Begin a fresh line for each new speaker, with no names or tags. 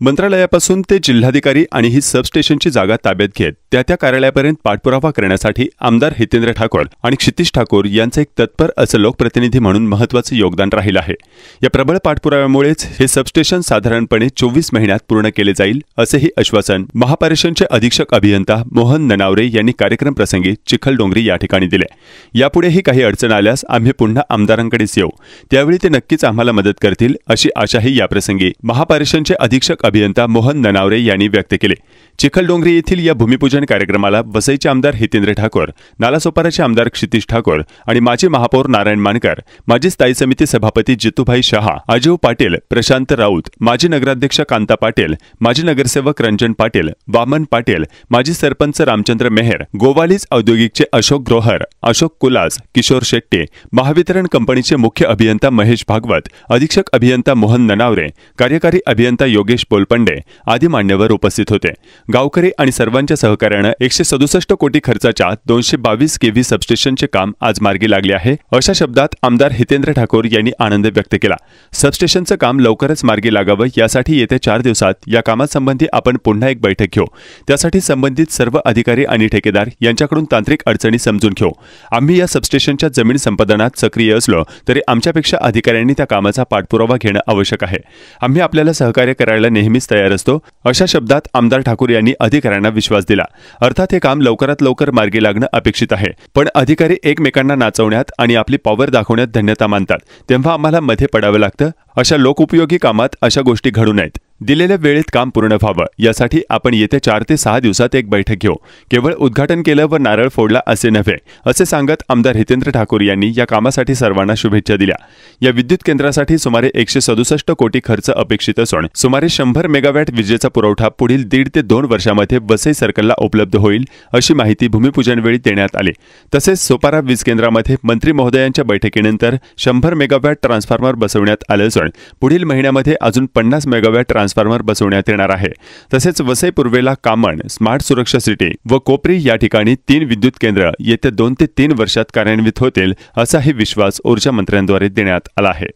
मंत्रालयापासून ते जिल्हाधिकारी आणि ही सबस्टेशनची जागा ताब्यात घेत त्या कार्यालयापर्यंत पाठपुरावा करण्यासाठी आमदार हितेंद्र ठाकूर आणि क्षितिज ठाकूर यांचं एक तत्पर असं लोकप्रतिनिधी म्हणून महत्त्वाचं योगदान राहिलं आहे। या प्रबळ पाठपुराव्यामुळेच हे सबस्टेशन साधारणपणे 24 महिन्यात पूर्ण केले जाईल असेही आश्वासन महापारेषणचे अधीक्षक अभियंता मोहन ननावरे यांनी कार्यक्रम प्रसंगी चिखलडोंगरी या ठिकाणी दिले। यापुढेही काही अडचण आल्यास आम्ही पुन्हा आमदारांकडेच येऊ, त्यावेळी ते नक्कीच आम्हाला मदत करतील अशी आशाही या प्रसंगी महापारेषणचे अधीक्षक अभियंता मोहन ननावरे यांनी व्यक्त केले। चिखलडोंगरी येथील या भूमिपूजन कार्यक्रमाला वसईचे आमदार हितेंद्र ठाकूर, नालासोपाराचे आमदार क्षितिज ठाकूर आणि माजी महापौर नारायण मानकर, माजी स्थायी समिती सभापती जितूभाई शहा, अजय पाटील, प्रशांत राऊत, माजी नगराध्यक्ष कांता पाटील, माजी नगरसेवक रंजन पाटील, वामन पाटील, माजी सरपंच रामचंद्र मेहर, गोवालीज औद्योगिकचे अशोक ग्रोहर, अशोक कुलास, किशोर शेट्टे, महावितरण कंपनीचे मुख्य अभियंता महेश भागवत, अधीक्षक अभियंता मोहन ननावरे, कार्यकारी अभियंता योगेश पोलपंडे आदी मान्यवर उपस्थित होते। गावकरी आणि सर्वांच्या सहकार्याने 167 कोटी खर्चाच्या 222 केव्ही सबस्टेशनचे काम आज मार्गी लागले आहे अशा शब्दात आमदार हितेंद्र ठाकूर यांनी आनंद व्यक्त केला। सबस्टेशनचं काम लवकरच मार्गी लागावं यासाठी येत्या 4 दिवसात या कामासंबंधी आपण पुन्हा एक बैठक घेऊ। त्यासाठी संबंधित सर्व अधिकारी आणि ठेकेदार यांच्याकडून तांत्रिक अडचणी समजून घेऊ। आम्ही या सबस्टेशनच्या जमीन संपादनात सक्रिय असलो तरी आमच्यापेक्षा अधिकाऱ्यांनी त्या कामाचा पाठपुरावा घेणं आवश्यक आहे। आम्ही आपल्याला सहकार्य करायला नेहमीच तयार असतो अशा शब्दात आमदार ठाकूर यांनी अधिकाऱ्यांना विश्वास दिला। अर्थात हे काम लवकरात लवकर मार्गी लागणं अपेक्षित आहे, पण अधिकारी एकमेकांना नाचवण्यात आणि आपली पॉवर दाखवण्यात धन्यता मानतात, तेव्हा आम्हाला मध्ये पडावं लागतं। अशा लोकोपयोगी कामात अशा गोष्टी घडू नयेत। दिलेल्या वेळेत काम पूर्ण व्हावं यासाठी आपण येत्या 4 ते 6 दिवसात एक बैठक घेऊ। केवळ उद्घाटन केलं व नारळ फोडला असे नव्हे असे सांगत आमदार हितेंद्र ठाकूर यांनी या कामासाठी सर्वांना शुभेच्छा दिल्या। या विद्युत केंद्रासाठी सुमारे 167 कोटी खर्च अपेक्षित असून सुमारे 100 मेगावॅट विजेचा पुरवठा पुढील 1.5 ते 2 वर्षांमध्ये वसई सर्कलला उपलब्ध होईल अशी माहिती भूमिपूजनवेळी देण्यात आली। तसेच सोपारा वीज केंद्रामध्ये मंत्री महोदयांच्या बैठकीनंतर 100 मेगावॅट ट्रान्सफॉर्मर बसवण्यात आले असून पुढील महिन्यामध्ये अजून 50 मेगावॅट ट्रान्सफॉर्मर बसवण्यात येणार आहे। तसेच वसई पूर्वेला कामण, स्मार्ट सुरक्षा सिटी व कोपरी या ठिकाणी 3 विद्युत केंद्र येत्या 2 ते 3 वर्षात कार्यान्वित होतील असाही विश्वास ऊर्जा मंत्र्यांद्वारे देण्यात आला आहे।